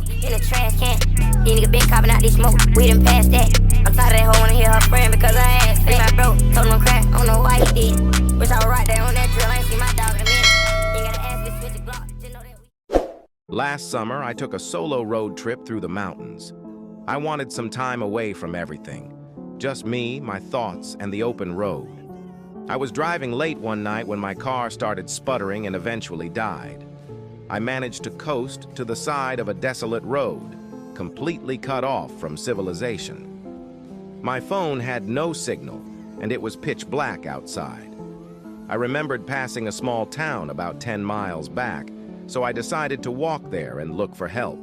dope in the trash can. These niggas been copping out this smoke, we done passed that. I'm tired of that hoe wanna hear her friend because her ass fat. My bro told him crack, I don't know why he did. Wish I was right there on that drill, I ain't seen my dog in a minute. You gotta ask me switch the Glock, just know that we. Last summer, I took a solo road trip through the mountains. I wanted some time away from everything. Just me, my thoughts, and the open road. I was driving late one night when my car started sputtering and eventually died. I managed to coast to the side of a desolate road, completely cut off from civilization. My phone had no signal, and it was pitch black outside. I remembered passing a small town about 10 miles back, so I decided to walk there and look for help.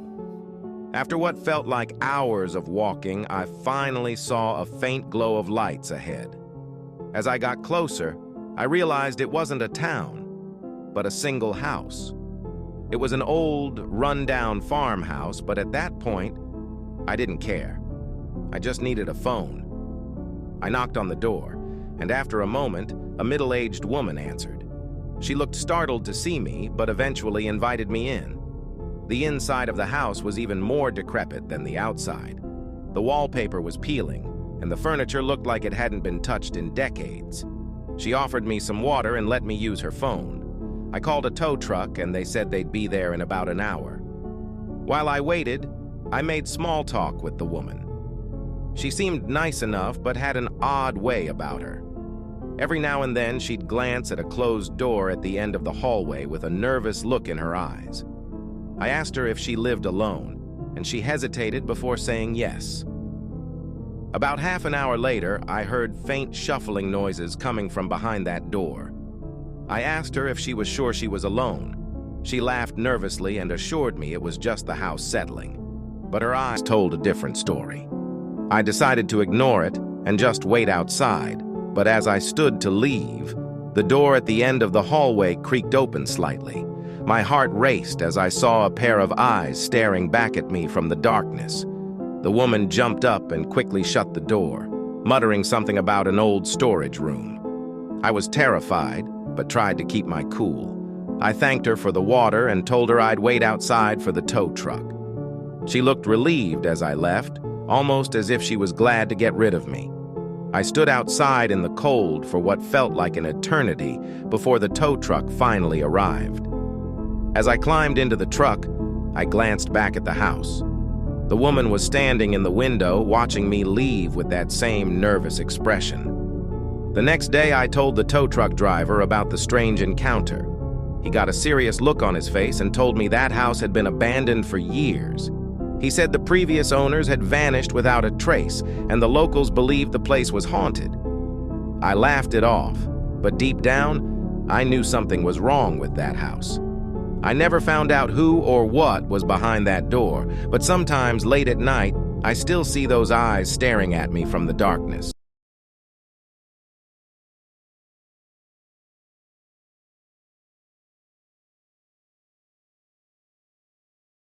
After what felt like hours of walking, I finally saw a faint glow of lights ahead. As I got closer, I realized it wasn't a town, but a single house. It was an old, run-down farmhouse, but at that point, I didn't care. I just needed a phone. I knocked on the door, and after a moment, a middle-aged woman answered. She looked startled to see me, but eventually invited me in. The inside of the house was even more decrepit than the outside. The wallpaper was peeling, and the furniture looked like it hadn't been touched in decades. She offered me some water and let me use her phone. I called a tow truck, and they said they'd be there in about an hour. While I waited, I made small talk with the woman. She seemed nice enough, but had an odd way about her. Every now and then, she'd glance at a closed door at the end of the hallway with a nervous look in her eyes. I asked her if she lived alone, and she hesitated before saying yes. About half an hour later, I heard faint shuffling noises coming from behind that door. I asked her if she was sure she was alone. She laughed nervously and assured me it was just the house settling. But her eyes told a different story. I decided to ignore it and just wait outside, but as I stood to leave, the door at the end of the hallway creaked open slightly. My heart raced as I saw a pair of eyes staring back at me from the darkness. The woman jumped up and quickly shut the door, muttering something about an old storage room. I was terrified, but tried to keep my cool. I thanked her for the water and told her I'd wait outside for the tow truck. She looked relieved as I left, almost as if she was glad to get rid of me. I stood outside in the cold for what felt like an eternity before the tow truck finally arrived. As I climbed into the truck, I glanced back at the house. The woman was standing in the window watching me leave with that same nervous expression. The next day, I told the tow truck driver about the strange encounter. He got a serious look on his face and told me that house had been abandoned for years. He said the previous owners had vanished without a trace, and the locals believed the place was haunted. I laughed it off, but deep down, I knew something was wrong with that house. I never found out who or what was behind that door, but sometimes late at night, I still see those eyes staring at me from the darkness.